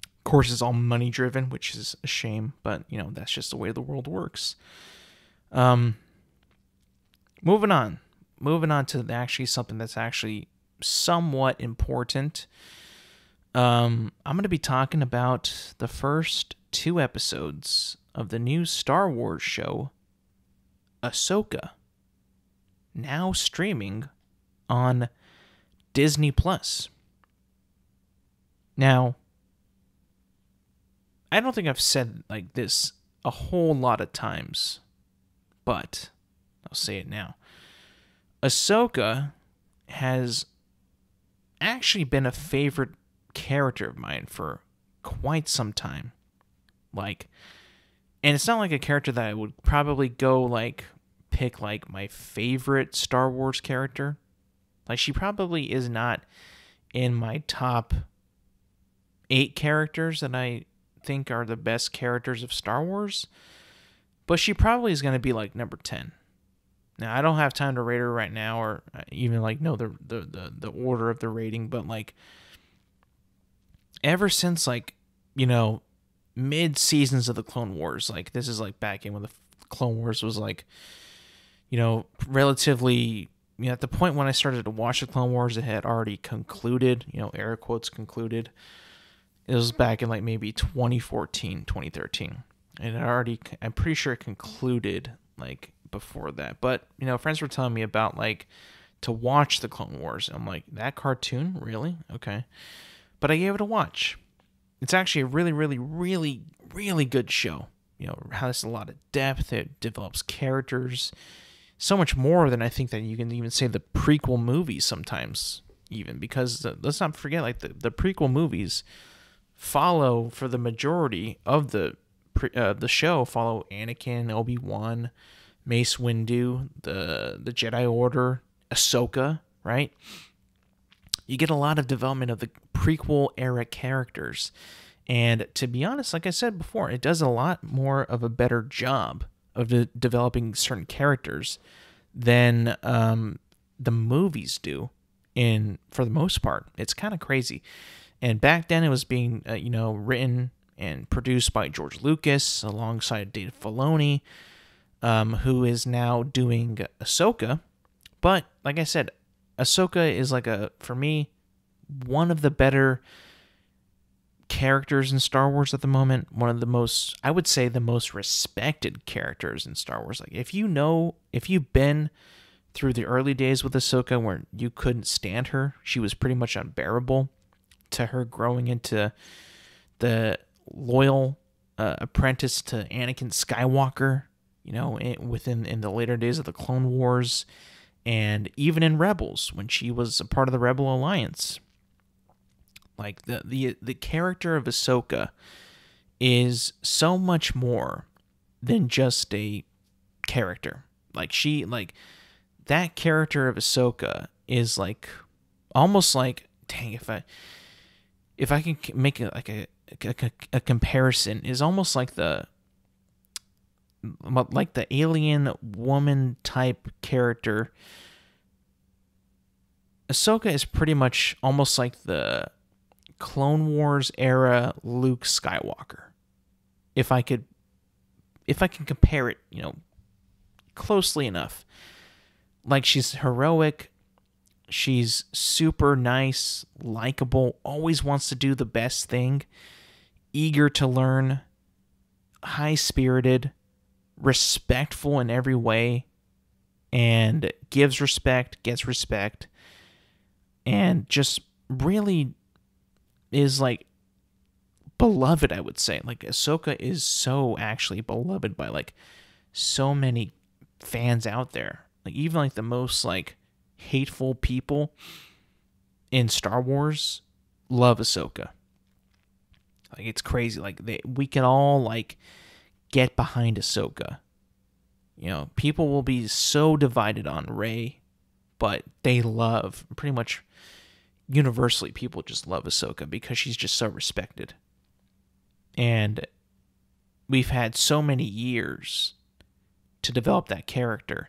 Speaker 1: Of course, it's all money driven, which is a shame, but that's just the way the world works. Moving on to actually something that's actually somewhat important. I'm going to be talking about the first 2 episodes of the new Star Wars show, Ahsoka, now streaming on Disney Plus. Now, I don't think I've said like this a whole lot of times, but I'll say it now. Ahsoka has actually been a favorite character of mine for quite some time. And it's not like a character that I would probably go like pick like my favorite Star Wars character. Like, she probably is not in my top 8 characters that I think are the best characters of Star Wars, but she probably is going to be like number 10. Now, I don't have time to rate her right now, or even like know the order of the rating, but like ever since like mid seasons of the Clone Wars, like this is like back in when the Clone Wars was like relatively, at the point when I started to watch the Clone Wars, it had already concluded, air quotes concluded. It was back in like maybe 2014, 2013. And it already, I'm pretty sure it concluded like before that. But, friends were telling me about like to watch the Clone Wars. I'm like, that cartoon? Really? Okay. But I gave it a watch. It's actually a really, really, really, really good show. It has a lot of depth. It develops characters. So much more than I think that you can even say the prequel movies sometimes, even, because let's not forget, like the prequel movies follow, for the majority of the show, follow Anakin, Obi-Wan, Mace Windu, the Jedi Order, Ahsoka, right? You get a lot of development of the prequel era characters. And to be honest, like I said before, it does a lot more of a better job of developing certain characters than the movies do. For the most part, it's kind of crazy. And back then, it was being written and produced by George Lucas alongside Dave Filoni, who is now doing Ahsoka. But like I said, Ahsoka is for me, one of the better characters in Star Wars at the moment. One of the most, I would say, the most respected characters in Star Wars. Like if you've been through the early days with Ahsoka where you couldn't stand her, she was pretty much unbearable, to her growing into the loyal apprentice to Anakin Skywalker, in the later days of the Clone Wars, and even in Rebels when she was a part of the Rebel Alliance. Like the character of Ahsoka is so much more than just a character. That character of Ahsoka is almost like, dang, if I can make it a comparison, is almost like the alien woman type character. Ahsoka is pretty much almost like the Clone Wars era Luke Skywalker. If I can compare it, closely enough. Like, she's heroic, she's super nice, likable, always wants to do the best thing, eager to learn, high-spirited, respectful in every way, and gives respect, gets respect, and just really is beloved, I would say. Ahsoka is so actually beloved by so many fans out there. Even the most hateful people in Star Wars love Ahsoka. It's crazy. We can all get behind Ahsoka. People will be so divided on Rey, but they love, pretty much universally, people just love Ahsoka because she's just so respected. And we've had so many years to develop that character.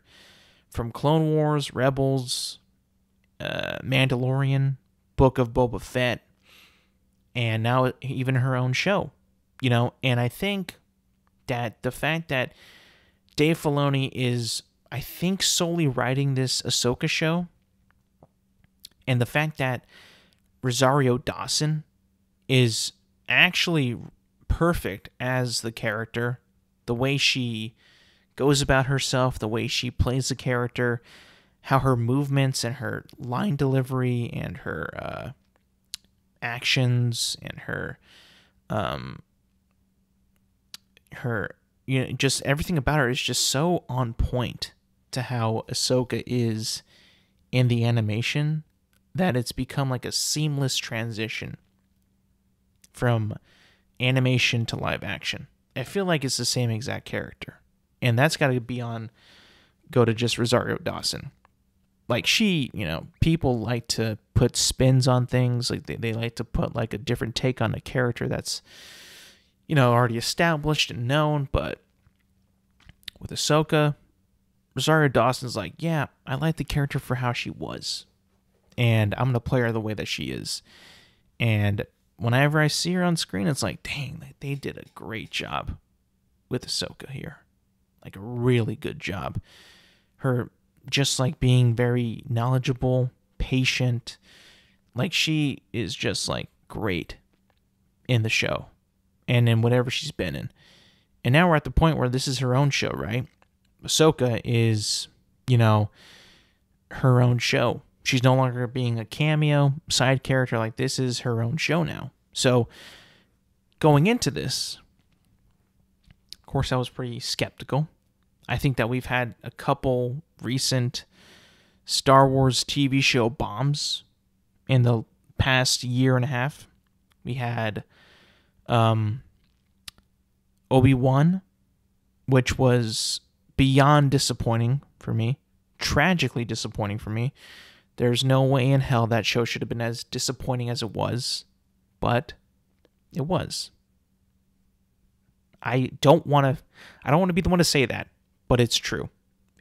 Speaker 1: From Clone Wars, Rebels, Mandalorian, Book of Boba Fett, and now even her own show. And I think that the fact that Dave Filoni is, I think, solely writing this Ahsoka show, and the fact that Rosario Dawson is actually perfect as the character, the way she goes about herself, the way she plays the character, how her movements and her line delivery and her actions and her just everything about her is just so on point to how Ahsoka is in the animation, that it's become a seamless transition from animation to live action. I feel like it's the same exact character. And that's got to go to just Rosario Dawson. She, people like to put spins on things. They like to put a different take on a character that's, already established and known. But with Ahsoka, Rosario Dawson's yeah, I like the character for how she was. And I'm going to play her the way that she is. And whenever I see her on screen, it's dang, they did a great job with Ahsoka here. A really good job. Her just being very knowledgeable, patient. She is just great in the show and in whatever she's been in. And now we're at the point where this is her own show, right? Ahsoka is, her own show. She's no longer being a cameo, side character. This is her own show now. So going into this, of course, I was pretty skeptical. I think that we've had a couple recent Star Wars TV show bombs in the past year and a half. We had Obi-Wan, which was beyond disappointing for me, tragically disappointing for me. There's no way in hell that show should have been as disappointing as it was, but it was. I don't want to be the one to say that, but it's true.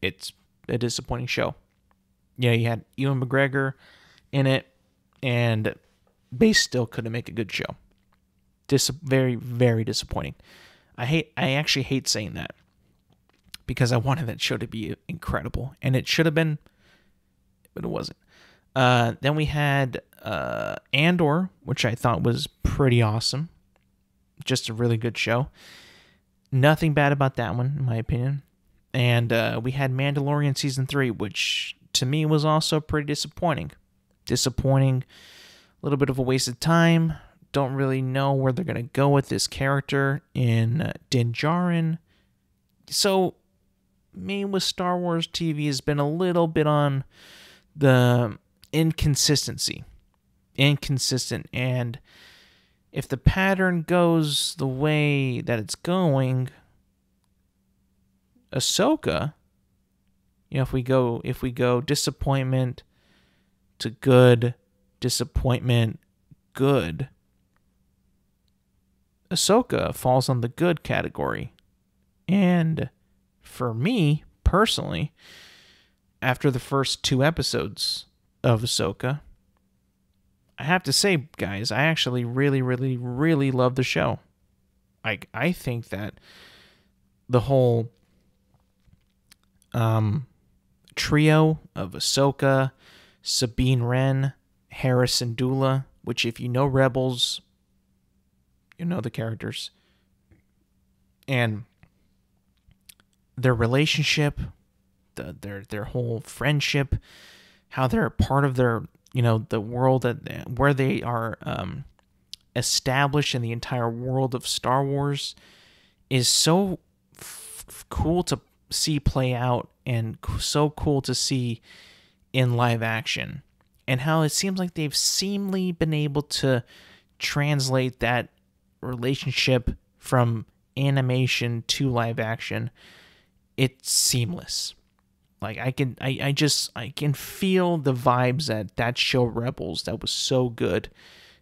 Speaker 1: It's a disappointing show. Yeah, you had Ewan McGregor in it, and they still couldn't make a good show. very, very disappointing. I actually hate saying that because I wanted that show to be incredible, and it should have been, but it wasn't. Then we had Andor, which I thought was pretty awesome. Just a really good show. Nothing bad about that one, in my opinion. And we had Mandalorian Season 3, which to me was also pretty disappointing. A little bit of a waste of time. Don't really know where they're going to go with this character in Din Djarin. So, me with Star Wars TV has been a little bit on the inconsistency. Inconsistent. And if the pattern goes the way that it's going, Ahsoka, if we go disappointment to good, disappointment, good, Ahsoka falls on the good category. And for me, personally, after the first 2 episodes of Ahsoka, I have to say, guys, I actually really, really, really love the show. I think that the whole trio of Ahsoka, Sabine Wren, Hera Syndulla, which if you know Rebels, you know the characters, and their relationship, their whole friendship, how they're part of their, the world where they are established in the entire world of Star Wars, is so cool to see play out, and so cool to see in live action, and how it seems like they've seemingly been able to translate that relationship from animation to live action. It's seamless. Like I can feel the vibes that show Rebels that was so good,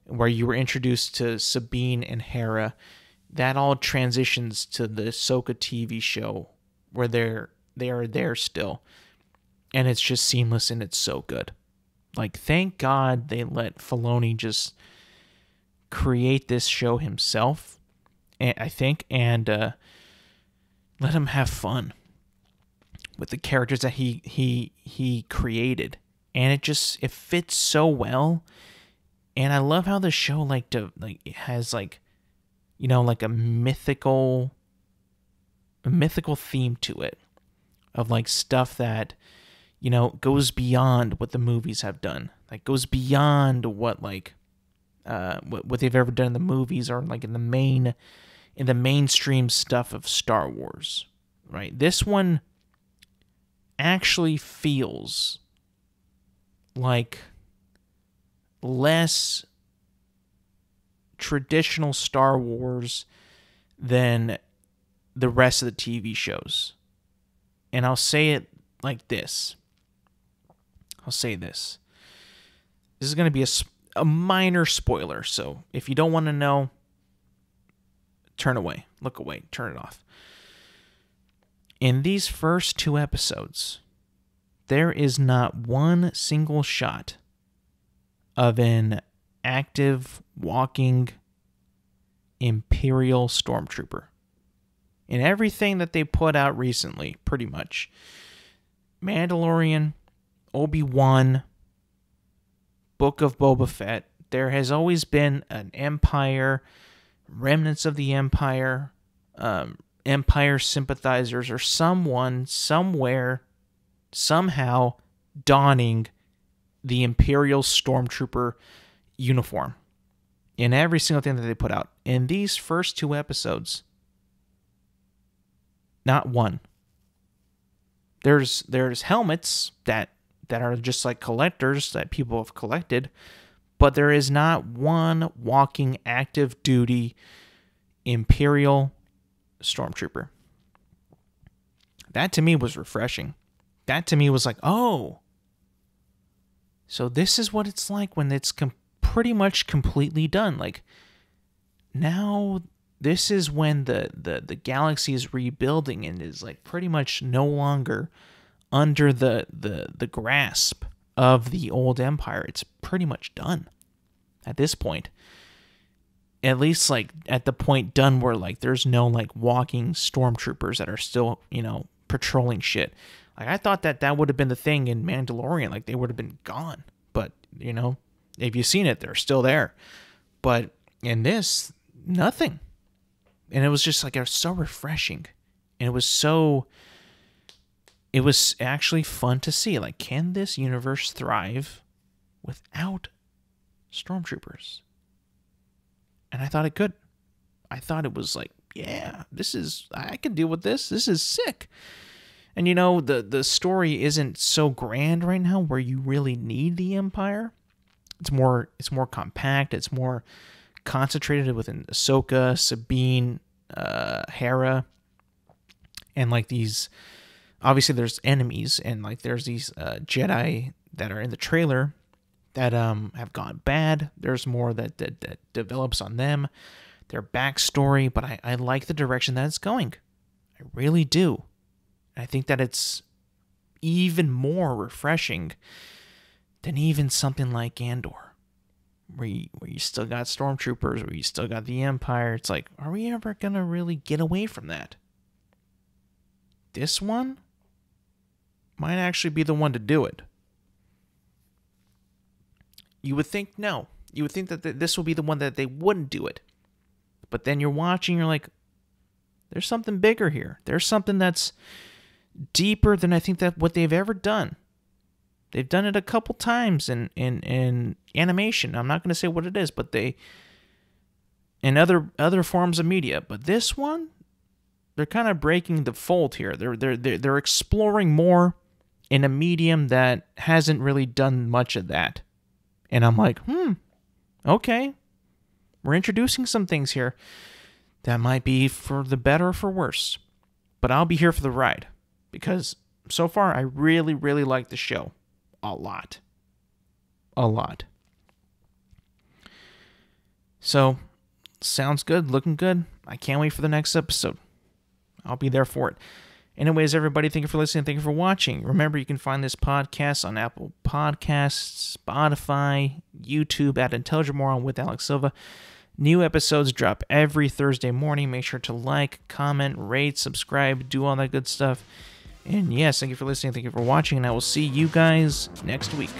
Speaker 1: where you were introduced to Sabine and Hera. That all transitions to the Ahsoka TV show, where they are there still, and it's just seamless, and it's so good. Like, thank God they let Filoni just create this show himself, I think, and let him have fun with the characters that he created, and it fits so well. And I love how the show it has like a mythical theme to it, of like stuff that goes beyond what the movies have done, like goes beyond what what they've ever done in the movies, or like in the mainstream stuff of Star Wars, right? This one actually feels like less traditional Star Wars than the rest of the TV shows. And I'll say it like this. This is going to be a minor spoiler, so if you don't want to know, turn away, look away, turn it off. In these first 2 episodes, there is not one single shot of an active walking Imperial stormtrooper. In everything that they put out recently, pretty much, Mandalorian, Obi-Wan, Book of Boba Fett, there has always been an Empire, remnants of the Empire, Empire sympathizers, or someone, somewhere, somehow donning the Imperial Stormtrooper uniform in every single thing that they put out. In these first 2 episodes, not one. There's helmets that are just like collectors that people have collected, but there is not one walking active duty Imperial Stormtrooper. That to me was refreshing. That to me was like, oh, so this is what it's like when it's pretty much completely done. Like, now this is when the galaxy is rebuilding and is like pretty much no longer under the grasp of the old empire. It's pretty much done at this point. at least like at the point done where like there's no like walking stormtroopers that are still, patrolling shit. Like I thought that would have been the thing in Mandalorian, like they would have been gone. But, if you've seen it, they're still there. But in this, nothing. And it was just like, it was so refreshing. And it was actually fun to see. Like, can this universe thrive without stormtroopers? And I thought it could. I thought it was like, yeah, I can deal with this. This is sick. And the story isn't so grand right now where you really need the Empire. It's more compact. It's more concentrated within Ahsoka, Sabine, Hera, and like these. Obviously, there's enemies, and like there's these Jedi that are in the trailer that have gone bad. There's more that develops on them, their backstory. But I like the direction that it's going. I really do. I think that it's even more refreshing than even something like Andor, where you still got stormtroopers, where you still got the Empire. It's like, are we ever going to really get away from that? This one might actually be the one to do it. You would think no. You would think that this will be the one that they wouldn't do it. But then you're watching, you're like, there's something bigger here. There's something that's deeper than I think that what they've ever done. They've done it a couple times in animation. I'm not going to say what it is, but in other forms of media. But this one, they're kind of breaking the fold here. They're exploring more in a medium that hasn't really done much of that. And I'm like, okay, we're introducing some things here that might be for the better or for worse. But I'll be here for the ride because so far I really, really like the show. A lot. So, sounds good, looking good. I can't wait for the next episode. I'll be there for it. Anyways, everybody, thank you for listening. Thank you for watching. Remember, you can find this podcast on Apple Podcasts, Spotify, YouTube at Intelligent Moron with Alex Silva. New episodes drop every Thursday morning. Make sure to like, comment, rate, subscribe, do all that good stuff. And yes, thank you for listening. Thank you for watching. And I will see you guys next week.